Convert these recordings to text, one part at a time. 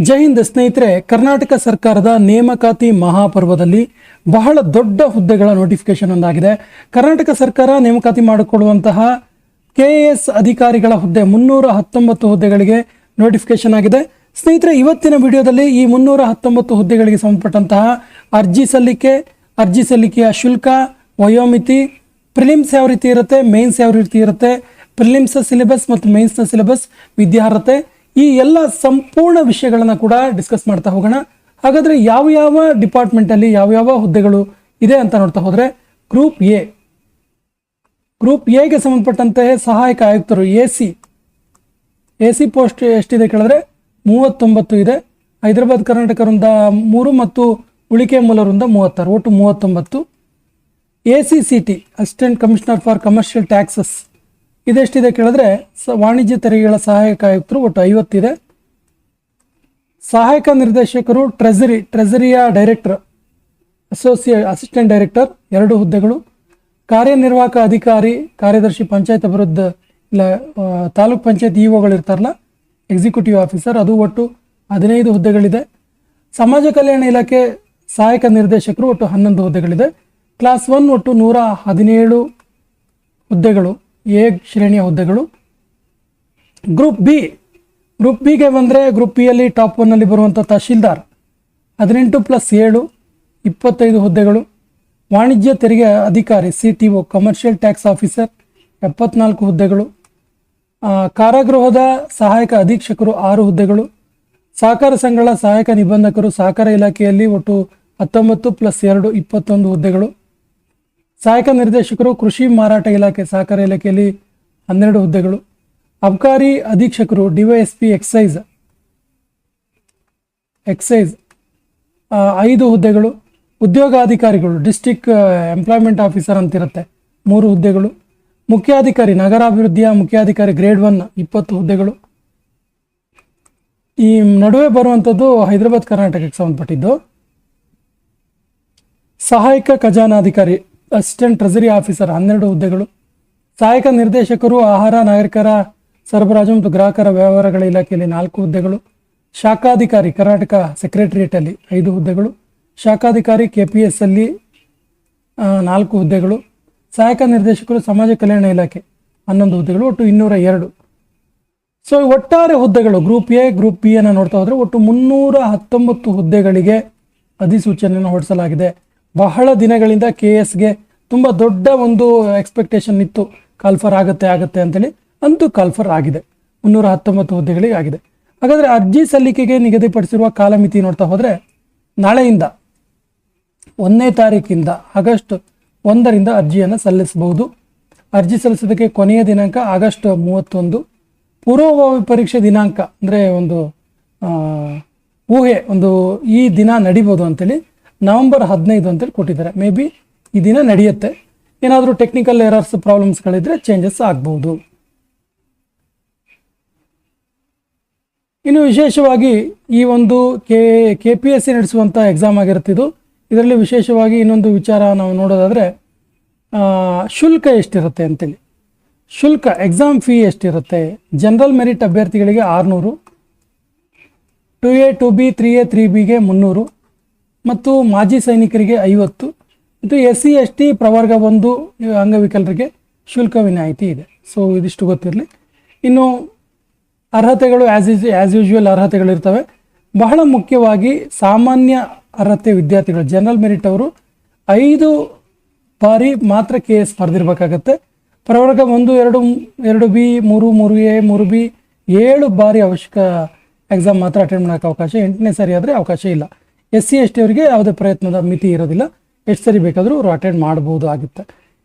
ಜೈ ಹಿಂದ್ ಸ್ನೇಹಿತರೆ, ಕರ್ನಾಟಕ ಸರ್ಕಾರದ ನೇಮಕಾತಿ ಮಹಾಪರ್ವದಲ್ಲಿ ಬಹಳ ದೊಡ್ಡ ಹುದ್ದೆಗಳ ನೋಟಿಫಿಕೇಶನ್ ಒಂದಾಗಿದೆ. ಕರ್ನಾಟಕ ಸರ್ಕಾರ ನೇಮಕಾತಿ ಮಾಡಿಕೊಳ್ಳುವಂತಹ KAS ಅಧಿಕಾರಿಗಳ ಹುದ್ದೆ 319 ಹುದ್ದೆಗಳಿಗೆ ನೋಟಿಫಿಕೇಶನ್ ಆಗಿದೆ. ಸ್ನೇಹಿತರೆ, ಇವತ್ತಿನ ವಿಡಿಯೋದಲ್ಲಿ ಈ 319 ಹುದ್ದೆಗಳಿಗೆ ಸಂಬಂಧಪಟ್ಟಂತಹ ಅರ್ಜಿ ಸಲ್ಲಿಕೆಯ ಶುಲ್ಕ, ವಯೋಮಿತಿ, ಪ್ರಿಲಿಮ್ಸ್ ಯಾವ ರೀತಿ ಇರುತ್ತೆ, ಮೇನ್ಸ್ ಯಾವ ರೀತಿ ಇರುತ್ತೆ, ಪ್ರಿಲಿಮ್ಸ್ ಸಿಲೆಬಸ್ ಮತ್ತು ಮೇನ್ಸ್ನ ಸಿಲೆಬಸ್, ವಿದ್ಯಾರ್ಹತೆ, ಈ ಎಲ್ಲ ಸಂಪೂರ್ಣ ವಿಷಯಗಳನ್ನು ಕೂಡ ಡಿಸ್ಕಸ್ ಮಾಡ್ತಾ ಹೋಗೋಣ. ಹಾಗಾದರೆ ಯಾವ ಡಿಪಾರ್ಟ್ಮೆಂಟಲ್ಲಿ ಯಾವ ಹುದ್ದೆಗಳು ಇದೆ ಅಂತ ನೋಡ್ತಾ ಹೋದರೆ, ಗ್ರೂಪ್ ಎಗೆ ಸಂಬಂಧಪಟ್ಟಂತೆ ಸಹಾಯಕ ಆಯುಕ್ತರು ಎ ಸಿ ಪೋಸ್ಟ್ ಎಷ್ಟಿದೆ ಕೇಳಿದ್ರೆ 39 ಇದೆ. ಹೈದರಾಬಾದ್ ಕರ್ನಾಟಕ ವೃಂದ 3 ಮತ್ತು ಉಳಿಕೆ ಮೂಲ ವೃಂದ 36, ಒಟ್ಟು 39. ACCT assistant commissioner for commercial taxes ಇದೆಷ್ಟಿದೆ ಕೇಳಿದ್ರೆ ವಾಣಿಜ್ಯ ತೆರಿಗೆಗಳ ಸಹಾಯಕ ಆಯುಕ್ತರು ಒಟ್ಟು 50 ಇದೆ. ಸಹಾಯಕ ನಿರ್ದೇಶಕರು ಟ್ರೆಜರಿಯ ಡೈರೆಕ್ಟರ್, ಅಸಿಸ್ಟೆಂಟ್ ಡೈರೆಕ್ಟರ್ 2 ಹುದ್ದೆಗಳು. ಕಾರ್ಯನಿರ್ವಾಹಕ ಅಧಿಕಾರಿ, ಕಾರ್ಯದರ್ಶಿ, ಪಂಚಾಯತ್ ಅಭಿವೃದ್ಧಿ ಇಲ್ಲ ತಾಲೂಕ್ ಪಂಚಾಯತ್ ಇಒಗಳು ಇರ್ತಾರಲ್ಲ, ಎಕ್ಸಿಕ್ಯೂಟಿವ್ ಆಫೀಸರ್, ಅದು ಒಟ್ಟು 15 ಹುದ್ದೆಗಳಿದೆ. ಸಮಾಜ ಕಲ್ಯಾಣ ಇಲಾಖೆ ಸಹಾಯಕ ನಿರ್ದೇಶಕರು ಒಟ್ಟು 11 ಹುದ್ದೆಗಳಿದೆ. ಕ್ಲಾಸ್ 1 ಒಟ್ಟು 117 ಹುದ್ದೆಗಳು, ಎ ಶ್ರೇಣಿಯ ಹುದ್ದೆಗಳು. ಗ್ರೂಪ್ ಬಿಗೆ ಬಂದರೆ, ಗ್ರೂಪ್ ಬಿಯಲ್ಲಿ ಟಾಪ್ 1ನಲ್ಲಿ ಬರುವಂಥ ತಹಶೀಲ್ದಾರ್ 18+7 25 ಹುದ್ದೆಗಳು. ವಾಣಿಜ್ಯ ತೆರಿಗೆ ಅಧಿಕಾರಿ CTO, ಕಮರ್ಷಿಯಲ್ ಟ್ಯಾಕ್ಸ್ ಆಫೀಸರ್ 74 ಹುದ್ದೆಗಳು. ಕಾರಾಗೃಹದ ಸಹಾಯಕ ಅಧೀಕ್ಷಕರು 6 ಹುದ್ದೆಗಳು. ಸಹಕಾರ ಸಂಘಗಳ ಸಹಾಯಕ ನಿಬಂಧಕರು ಸಹಕಾರ ಇಲಾಖೆಯಲ್ಲಿ ಒಟ್ಟು 19+2 21 ಹುದ್ದೆಗಳು. ಸಹಾಯಕ ನಿರ್ದೇಶಕರು ಕೃಷಿ ಮಾರಾಟ ಇಲಾಖೆ ಸಹಕಾರ ಇಲಾಖೆಯಲ್ಲಿ 12 ಹುದ್ದೆಗಳು. ಅಬಕಾರಿ ಅಧೀಕ್ಷಕರು DYSP ಎಕ್ಸೈಸ್ 5 ಹುದ್ದೆಗಳು. ಉದ್ಯೋಗಾಧಿಕಾರಿಗಳು ಡಿಸ್ಟ್ರಿಕ್ಟ್ ಎಂಪ್ಲಾಯ್ಮೆಂಟ್ ಆಫೀಸರ್ ಅಂತಿರುತ್ತೆ 3 ಹುದ್ದೆಗಳು. ಮುಖ್ಯಾಧಿಕಾರಿ ನಗರಾಭಿವೃದ್ಧಿಯ ಮುಖ್ಯಾಧಿಕಾರಿ ಗ್ರೇಡ್ 1 20 ಹುದ್ದೆಗಳು. ಈ ನಡುವೆ ಬರುವಂಥದ್ದು ಹೈದರಾಬಾದ್ ಕರ್ನಾಟಕಕ್ಕೆ ಸಂಬಂಧಪಟ್ಟಿದ್ದು. ಸಹಾಯಕ ಖಜಾನಾಧಿಕಾರಿ ಅಸಿಸ್ಟೆಂಟ್ ಟ್ರೆಜರಿ ಆಫೀಸರ್ 12 ಹುದ್ದೆಗಳು. ಸಹಾಯಕ ನಿರ್ದೇಶಕರು ಆಹಾರ, ನಾಗರಿಕರ ಸರಬರಾಜು ಮತ್ತು ಗ್ರಾಹಕರ ವ್ಯವಹಾರಗಳ ಇಲಾಖೆಯಲ್ಲಿ 4 ಹುದ್ದೆಗಳು. ಶಾಖಾಧಿಕಾರಿ ಕರ್ನಾಟಕ ಸೆಕ್ರೆಟರಿಯೇಟಲ್ಲಿ 5 ಹುದ್ದೆಗಳು. ಶಾಖಾಧಿಕಾರಿ KPS ಅಲ್ಲಿ 4 ಹುದ್ದೆಗಳು. ಸಹಾಯಕ ನಿರ್ದೇಶಕರು ಸಮಾಜ ಕಲ್ಯಾಣ ಇಲಾಖೆ 11 ಹುದ್ದೆಗಳು, ಒಟ್ಟು 202. ಸೊ ಒಟ್ಟಾರೆ ಹುದ್ದೆಗಳು ಗ್ರೂಪ್ ಎ, ಗ್ರೂಪ್ ಬಿ ಅನ್ನು ನೋಡ್ತಾ ಹೋದರೆ ಒಟ್ಟು 319 ಹುದ್ದೆಗಳಿಗೆ ಅಧಿಸೂಚನೆಯನ್ನು ಹೊರಡಿಸಲಾಗಿದೆ. ಬಹಳ ದಿನಗಳಿಂದ KSಗೆ ತುಂಬ ದೊಡ್ಡ ಒಂದು ಎಕ್ಸ್ಪೆಕ್ಟೇಷನ್ ಇತ್ತು, ಕಾಲ್ಫರ್ ಆಗುತ್ತೆ ಅಂತೇಳಿ. ಅಂತೂ ಕಾಲ್ಫರ್ ಆಗಿದೆ, 319 ಹುದ್ದೆಗಳಿಗೆ ಆಗಿದೆ. ಹಾಗಾದರೆ ಅರ್ಜಿ ಸಲ್ಲಿಕೆಗೆ ನಿಗದಿಪಡಿಸಿರುವ ಕಾಲಮಿತಿ ನೋಡ್ತಾ ಹೋದರೆ, ನಾಳೆಯಿಂದ 1ನೇ ತಾರೀಕಿಂದ ಆಗಸ್ಟ್ 1ರಿಂದ ಅರ್ಜಿಯನ್ನು ಸಲ್ಲಿಸಬಹುದು. ಅರ್ಜಿ ಸಲ್ಲಿಸೋದಕ್ಕೆ ಕೊನೆಯ ದಿನಾಂಕ ಆಗಸ್ಟ್ 31. ಪೂರ್ವಭಾವಿ ಪರೀಕ್ಷೆ ದಿನಾಂಕ ಅಂದರೆ ಒಂದು ಊಹೆ, ಈ ದಿನ ನಡಿಬೋದು ಅಂತೇಳಿ ನವೆಂಬರ್ 15 ಅಂತೇಳಿ ಕೊಟ್ಟಿದ್ದಾರೆ. ಮೇ ಬಿ ಈ ದಿನ ನಡೆಯುತ್ತೆ. ಏನಾದರೂ ಟೆಕ್ನಿಕಲ್ ಎರರ್ಸ್ ಪ್ರಾಬ್ಲಮ್ಸ್ಗಳಿದ್ರೆ ಚೇಂಜಸ್ ಆಗ್ಬೋದು. ಇನ್ನು ವಿಶೇಷವಾಗಿ ಈ ಒಂದು KPSC ನಡೆಸುವಂಥ ಎಕ್ಸಾಮ್ ಆಗಿರುತ್ತಿದ್ದು. ಇದರಲ್ಲಿ ವಿಶೇಷವಾಗಿ ಇನ್ನೊಂದು ವಿಚಾರ ನಾವು ನೋಡೋದಾದರೆ, ಶುಲ್ಕ ಎಷ್ಟಿರುತ್ತೆ ಅಂತೇಳಿ. ಶುಲ್ಕ ಎಕ್ಸಾಮ್ ಫೀ ಎಷ್ಟಿರುತ್ತೆ? ಜನರಲ್ ಮೆರಿಟ್ ಅಭ್ಯರ್ಥಿಗಳಿಗೆ 600, 2A 2B 3A 3Bಗೆ 300 ಮತ್ತು ಮಾಜಿ ಸೈನಿಕರಿಗೆ 50 ಮತ್ತು SC ST ಪ್ರವರ್ಗ 1 ಅಂಗವಿಕಲರಿಗೆ ಶುಲ್ಕ ವಿನಾಯಿತಿ ಇದೆ. ಸೊ ಇದಿಷ್ಟು ಗೊತ್ತಿರಲಿ. ಇನ್ನು ಅರ್ಹತೆಗಳು ಆ್ಯಸ್ ಯೂಶುವಲ್ ಅರ್ಹತೆಗಳಿರ್ತವೆ. ಬಹಳ ಮುಖ್ಯವಾಗಿ ಸಾಮಾನ್ಯ ಅರ್ಹತೆ ವಿದ್ಯಾರ್ಥಿಗಳು, ಜನರಲ್ ಮೆರಿಟ್ ಅವರು 5 ಬಾರಿ ಮಾತ್ರ KS ಬರೆದಿರಬೇಕಾಗತ್ತೆ. ಪ್ರವರ್ಗ 1, 2, 2B, 3, 3A, 3B 7 ಬಾರಿ ಅವಶ್ಯಕ ಎಕ್ಸಾಮ್ ಮಾತ್ರ ಅಟೆಂಡ್ ಮಾಡೋಕ್ಕೆ ಅವಕಾಶ. 8ನೇ ಸರಿ ಆದರೆ ಅವಕಾಶ ಇಲ್ಲ. SC ST ಅವರಿಗೆ ಯಾವುದೇ ಪ್ರಯತ್ನದ ಮಿತಿ ಇರೋದಿಲ್ಲ, ಎಷ್ಟು ಸರಿ ಬೇಕಾದರೂ ಅವರು ಅಟೆಂಡ್ ಮಾಡ್ಬೋದು ಆಗುತ್ತೆ.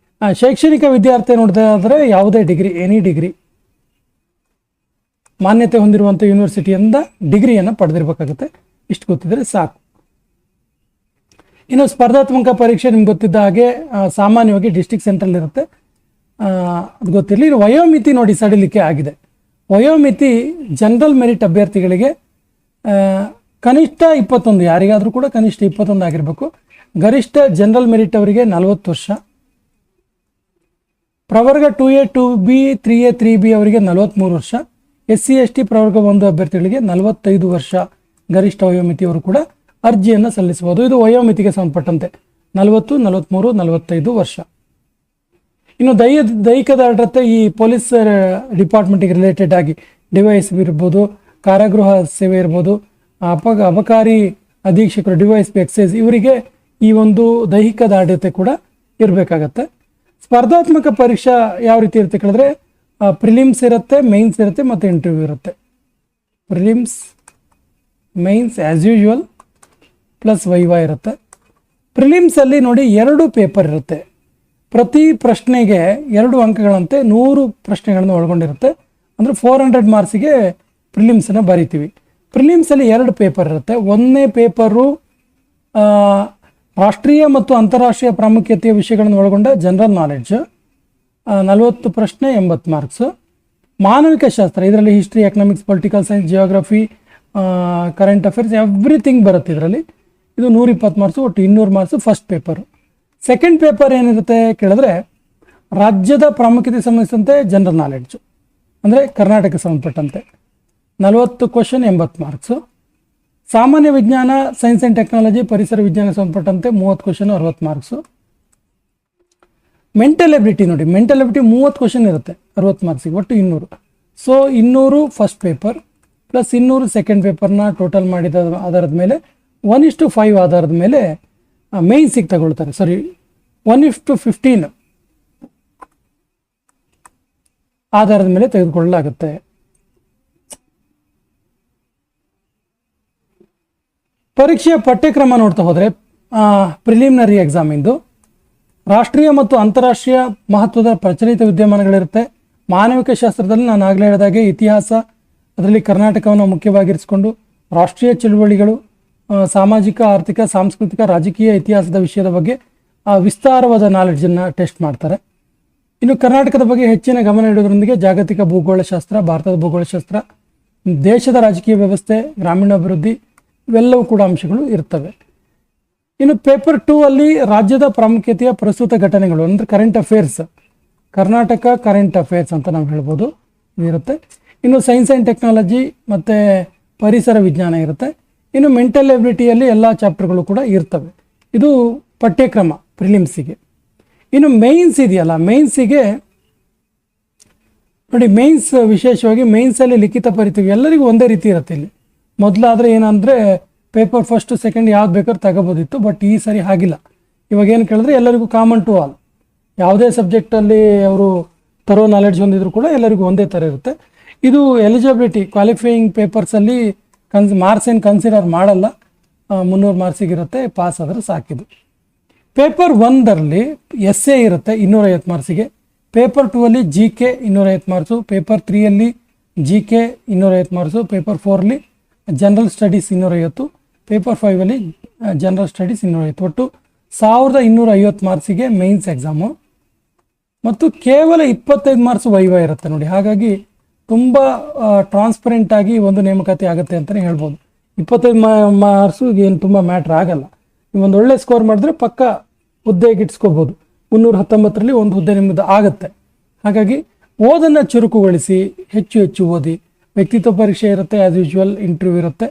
ಶೈಕ್ಷಣಿಕ ವಿದ್ಯಾರ್ಥಿ ನೋಡಿದ್ರೆ ಯಾವುದೇ ಡಿಗ್ರಿ, ಎನಿ ಡಿಗ್ರಿ ಮಾನ್ಯತೆ ಹೊಂದಿರುವಂಥ ಯೂನಿವರ್ಸಿಟಿಯಿಂದ ಡಿಗ್ರಿಯನ್ನು ಪಡೆದಿರಬೇಕಾಗುತ್ತೆ. ಇಷ್ಟು ಗೊತ್ತಿದ್ರೆ ಸಾಕು. ಇನ್ನು ಸ್ಪರ್ಧಾತ್ಮಕ ಪರೀಕ್ಷೆ ನಿಮ್ಗೆ ಗೊತ್ತಿದ್ದ ಹಾಗೆ ಸಾಮಾನ್ಯವಾಗಿ ಡಿಸ್ಟ್ರಿಕ್ಟ್ ಸೆಂಟ್ರಲ್ ಇರುತ್ತೆ, ಅದು ಗೊತ್ತಿರಲಿ. ಇದು ವಯೋಮಿತಿ ನೋಡಿ ಸಡಿಲಿಕೆ ಆಗಿದೆ. ವಯೋಮಿತಿ ಜನರಲ್ ಮೆರಿಟ್ ಅಭ್ಯರ್ಥಿಗಳಿಗೆ ಕನಿಷ್ಠ 21, ಯಾರಿಗಾದರೂ ಕೂಡ ಕನಿಷ್ಠ 21 ಆಗಿರಬೇಕು. ಗರಿಷ್ಠ ಜನರಲ್ ಮೆರಿಟ್ ಅವರಿಗೆ 40 ವರ್ಷ. ಪ್ರವರ್ಗ 2A 2B 3A 3B ಅವರಿಗೆ 43 ವರ್ಷ. SC ST ಪ್ರವರ್ಗ 1 ಅಭ್ಯರ್ಥಿಗಳಿಗೆ 45 ವರ್ಷ ಗರಿಷ್ಠ ವಯೋಮಿತಿಯವರು ಕೂಡ ಅರ್ಜಿಯನ್ನು ಸಲ್ಲಿಸಬಹುದು. ಇದು ವಯೋಮಿತಿಗೆ ಸಂಬಂಧಪಟ್ಟಂತೆ 40, 43, 45 ವರ್ಷ. ಇನ್ನು ದೈಹಿಕ ದಾಢ್ರತೆ ಈ ಪೊಲೀಸ್ ಡಿಪಾರ್ಟ್ಮೆಂಟಿಗೆ ರಿಲೇಟೆಡ್ ಆಗಿ ಡಿವೈಎಸ್ಪಿ ಇರ್ಬೋದು, ಕಾರಾಗೃಹ ಸೇವೆ ಇರ್ಬೋದು, ಅಬಕಾರಿ ಅಧೀಕ್ಷಕರು, ಡಿವೈಎಸ್ಪಿ ಎಕ್ಸೈಸ್, ಇವರಿಗೆ ಈ ಒಂದು ದೈಹಿಕ ದಾಢ್ಯತೆ ಕೂಡ ಇರಬೇಕಾಗತ್ತೆ. ಸ್ಪರ್ಧಾತ್ಮಕ ಪರೀಕ್ಷಾ ಯಾವ ರೀತಿ ಇರುತ್ತೆ ಕೇಳಿದ್ರೆ ಪ್ರಿಲಿಮ್ಸ್ ಇರುತ್ತೆ, ಮೈನ್ಸ್ ಇರುತ್ತೆ ಮತ್ತು ಇಂಟರ್ವ್ಯೂ ಇರುತ್ತೆ. Prelims, mains as usual plus viva ಇರುತ್ತೆ. ಪ್ರಿಲಿಮ್ಸಲ್ಲಿ ನೋಡಿ 2 ಪೇಪರ್ ಇರುತ್ತೆ. ಪ್ರತಿ ಪ್ರಶ್ನೆಗೆ 2 ಅಂಕಗಳಂತೆ 100 ಪ್ರಶ್ನೆಗಳನ್ನು ಒಳಗೊಂಡಿರುತ್ತೆ. ಅಂದರೆ 400 ಮಾರ್ಕ್ಸಿಗೆ ಪ್ರಿಲಿಮ್ಸನ್ನು ಬರಿತೀವಿ. ಪ್ರಿಲಿಮ್ಸಲ್ಲಿ 2 ಪೇಪರ್ ಇರುತ್ತೆ. 1ನೇ ಪೇಪರು ರಾಷ್ಟ್ರೀಯ ಮತ್ತು ಅಂತಾರಾಷ್ಟ್ರೀಯ ಪ್ರಾಮುಖ್ಯತೆಯ ವಿಷಯಗಳನ್ನು ಒಳಗೊಂಡ ಜನರಲ್ ನಾಲೆಡ್ಜ್, 40 ಪ್ರಶ್ನೆ 80 ಮಾರ್ಕ್ಸು. ಮಾನವಿಕ ಶಾಸ್ತ್ರ, ಇದರಲ್ಲಿ history, economics, political science, geography, current affairs, everything ಬರುತ್ತೆ ಇದರಲ್ಲಿ. ಇದು 120 ಮಾರ್ಕ್ಸು, ಒಟ್ಟು 200 marks first paper. Second paper ಏನಿರುತ್ತೆ ಕೇಳಿದ್ರೆ ರಾಜ್ಯದ ಪ್ರಾಮುಖ್ಯತೆ ಸಂಬಂಧಿಸಿದಂತೆ ಜನರಲ್ ನಾಲೆಡ್ಜು, ಅಂದರೆ ಕರ್ನಾಟಕಕ್ಕೆ ಸಂಬಂಧಪಟ್ಟಂತೆ 40 ಕ್ವಶನ್ 80 ಮಾರ್ಕ್ಸು. ಸಾಮಾನ್ಯ ವಿಜ್ಞಾನ, ಸೈನ್ಸ್ ಆ್ಯಂಡ್ ಟೆಕ್ನಾಲಜಿ, ಪರಿಸರ ವಿಜ್ಞಾನ ಸಂಬಂಧಪಟ್ಟಂತೆ 30 ಕ್ವಶನ್ 60 ಮಾರ್ಕ್ಸು. ಮೆಂಟಲ್ ಎಬಿಲಿಟಿ ನೋಡಿ, ಮೆಂಟಲ್ ಎಬಿಲಿಟಿ 30 ಕ್ವಶನ್ ಇರುತ್ತೆ 60 ಮಾರ್ಕ್ಸಿಗೆ, ಒಟ್ಟು 200. So 200 first paper plus 200 second ಪೇಪರ್ನ ಟೋಟಲ್ ಮಾಡಿದ ಆಧಾರದ ಮೇಲೆ 1:5 ಆಧಾರದ ಮೇಲೆ ಮೇನ್ಸಿಗೆ ತಗೊಳ್ತಾರೆ. ಸಾರಿ, 1:15 ಆಧಾರದ ಮೇಲೆ ತೆಗೆದುಕೊಳ್ಳಲಾಗುತ್ತೆ. ಪರೀಕ್ಷೆಯ ಪಠ್ಯಕ್ರಮ ನೋಡ್ತಾ ಹೋದರೆ ಪ್ರಿಲಿಮಿನರಿ ಎಕ್ಸಾಮಿಂದು ರಾಷ್ಟ್ರೀಯ ಮತ್ತು ಅಂತಾರಾಷ್ಟ್ರೀಯ ಮಹತ್ವದ ಪ್ರಚಲಿತ ವಿದ್ಯಮಾನಗಳಿರುತ್ತೆ. ಮಾನವಿಕ ಶಾಸ್ತ್ರದಲ್ಲಿ ನಾನು ಆಗಲೇ ಹೇಳಿದಾಗೆ ಇತಿಹಾಸ, ಅದರಲ್ಲಿ ಕರ್ನಾಟಕವನ್ನು ಮುಖ್ಯವಾಗಿರಿಸಿಕೊಂಡು ರಾಷ್ಟ್ರೀಯ ಚಳುವಳಿಗಳು, ಸಾಮಾಜಿಕ, ಆರ್ಥಿಕ, ಸಾಂಸ್ಕೃತಿಕ, ರಾಜಕೀಯ, ಇತಿಹಾಸದ ವಿಷಯದ ಬಗ್ಗೆ ವಿಸ್ತಾರವಾದ ನಾಲೆಡ್ಜನ್ನು ಟೆಸ್ಟ್ ಮಾಡ್ತಾರೆ. ಇನ್ನು ಕರ್ನಾಟಕದ ಬಗ್ಗೆ ಹೆಚ್ಚಿನ ಗಮನ ಇಡೋದ್ರೊಂದಿಗೆ ಜಾಗತಿಕ ಭೂಗೋಳಶಾಸ್ತ್ರ, ಭಾರತದ ಭೂಗೋಳಶಾಸ್ತ್ರ, ದೇಶದ ರಾಜಕೀಯ ವ್ಯವಸ್ಥೆ, ಗ್ರಾಮೀಣಾಭಿವೃದ್ಧಿ, ಇವೆಲ್ಲವೂ ಕೂಡ ಅಂಶಗಳು ಇರ್ತವೆ. ಇನ್ನು ಪೇಪರ್ 2 ಅಲ್ಲಿ ರಾಜ್ಯದ ಪ್ರಾಮುಖ್ಯತೆಯ ಪ್ರಸ್ತುತ ಘಟನೆಗಳು ಅಂದರೆ current affairs, Karnataka current affairs ಅಂತ ನಾವು ಹೇಳ್ಬೋದು, ಇರುತ್ತೆ. ಇನ್ನು ಸೈನ್ಸ್ ಆ್ಯಂಡ್ ಟೆಕ್ನಾಲಜಿ ಮತ್ತು ಪರಿಸರ ವಿಜ್ಞಾನ ಇರುತ್ತೆ. ಇನ್ನು ಮೆಂಟಲ್ ಎಬಿಲಿಟಿಯಲ್ಲಿ ಎಲ್ಲ ಚಾಪ್ಟರ್ಗಳು ಕೂಡ ಇರ್ತವೆ. ಇದು ಪಠ್ಯಕ್ರಮ ಪ್ರಿಲಿಮ್ಸಿಗೆ. ಇನ್ನು ಮೇನ್ಸ್ ಇದೆಯಲ್ಲ, ಮೇನ್ಸಿಗೆ ನೋಡಿ, ಮೇನ್ಸ್ ವಿಶೇಷವಾಗಿ ಮೇನ್ಸಲ್ಲಿ ಲಿಖಿತ ಬರಿತೀವಿ, ಎಲ್ಲರಿಗೂ ಒಂದೇ ರೀತಿ ಇರುತ್ತೆ. ಇಲ್ಲಿ ಮೊದಲಾದರೆ ಏನಂದರೆ ಪೇಪರ್ ಫಸ್ಟ್ ಸೆಕೆಂಡ್ ಯಾವ್ದು ಬೇಕಾದ್ರೂ ತಗೋಬೋದಿತ್ತು, ಬಟ್ ಈ ಸರಿ ಹಾಗಿಲ್ಲ. ಇವಾಗ ಏನು ಕೇಳಿದ್ರೆ ಎಲ್ಲರಿಗೂ ಕಾಮನ್ ಟು ಆಲ್, ಯಾವುದೇ ಸಬ್ಜೆಕ್ಟಲ್ಲಿ ಅವರು ತರೋ ನಾಲೆಡ್ಜ್ ಹೊಂದಿದ್ರು ಕೂಡ ಎಲ್ಲರಿಗೂ ಒಂದೇ ಥರ ಇರುತ್ತೆ. ಇದು ಎಲಿಜಿಬಿಲಿಟಿ ಕ್ವಾಲಿಫೈಯಿಂಗ್ ಪೇಪರ್ಸಲ್ಲಿ ಮಾರ್ಕ್ಸ್ ಏನು ಕನ್ಸಿಡರ್ ಮಾಡಲ್ಲ, 300 ಮಾರ್ಕ್ಸಿಗಿರುತ್ತೆ, ಪಾಸ್ ಆದರೆ ಸಾಕಿದು. ಪೇಪರ್ 1ರಲ್ಲಿ ಎಸ್ಸೆ ಇರುತ್ತೆ 250 ಮಾರ್ಕ್ಸಿಗೆ. ಪೇಪರ್ 2ಅಲ್ಲಿ GK 250 ಮಾರ್ಕ್ಸು. ಪೇಪರ್ 3ಅಲ್ಲಿ GK 250 ಮಾರ್ಕ್ಸು. ಪೇಪರ್ 4ಅಲ್ಲಿ ಜನರಲ್ ಸ್ಟಡೀಸ್ 250. ಪೇಪರ್ 5ಅಲ್ಲಿ ಜನರಲ್ ಸ್ಟಡೀಸ್ 250. ಒಟ್ಟು 1250 ಮಾರ್ಕ್ಸಿಗೆ ಮೇನ್ಸ್ ಎಕ್ಸಾಮು ಮತ್ತು ಕೇವಲ 25 ಮಾರ್ಕ್ಸ್ ವೈವಾ ಇರುತ್ತೆ ನೋಡಿ. ಹಾಗಾಗಿ ತುಂಬ ಟ್ರಾನ್ಸ್ಪರೆಂಟಾಗಿ ಒಂದು ನೇಮಕಾತಿ ಆಗುತ್ತೆ ಅಂತಲೇ ಹೇಳ್ಬೋದು. 25 ಮಾರ್ಕ್ಸು ಏನು ತುಂಬ ಮ್ಯಾಟ್ರ್ ಆಗಲ್ಲ. ನೀವೊಂದು ಒಳ್ಳೆ ಸ್ಕೋರ್ ಮಾಡಿದ್ರೆ ಪಕ್ಕ ಹುದ್ದೆಗೆ ಇಟ್ಸ್ಕೋಬೋದು. 319ರಲ್ಲಿ ಒಂದು ಹುದ್ದೆ ನಿಮ್ಮದು ಆಗುತ್ತೆ. ಹಾಗಾಗಿ ಓದನ್ನು ಚುರುಕುಗೊಳಿಸಿ, ಹೆಚ್ಚು ಹೆಚ್ಚು ಓದಿ. ವ್ಯಕ್ತಿತ್ವ ಪರೀಕ್ಷೆ ಇರುತ್ತೆ, ಆ್ಯಸ್ ಯೂಶುವಲ್ ಇಂಟರ್ವ್ಯೂ ಇರುತ್ತೆ.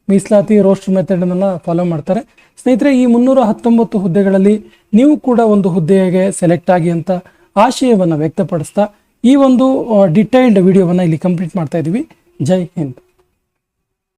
ಮೀಸಲಾತಿ ರೋಸ್ಟರ್ ಮೆಥಡನ್ನೆಲ್ಲ ಫಾಲೋ ಮಾಡ್ತಾರೆ. ಸ್ನೇಹಿತರೆ, ಈ 319 ಹುದ್ದೆಗಳಲ್ಲಿ ನೀವು ಕೂಡ ಒಂದು ಹುದ್ದೆಗೆ ಸೆಲೆಕ್ಟ್ ಆಗಿ ಅಂತ ಆಶಯವನ್ನು ವ್ಯಕ್ತಪಡಿಸ್ತಾ ಈ ಒಂದು ಡಿಟೈಲ್ಡ್ ವಿಡಿಯೋವನ್ನು ಇಲ್ಲಿ ಕಂಪ್ಲೀಟ್ ಮಾಡ್ತಾ ಇದ್ದೀವಿ. ಜೈ ಹಿಂದ್.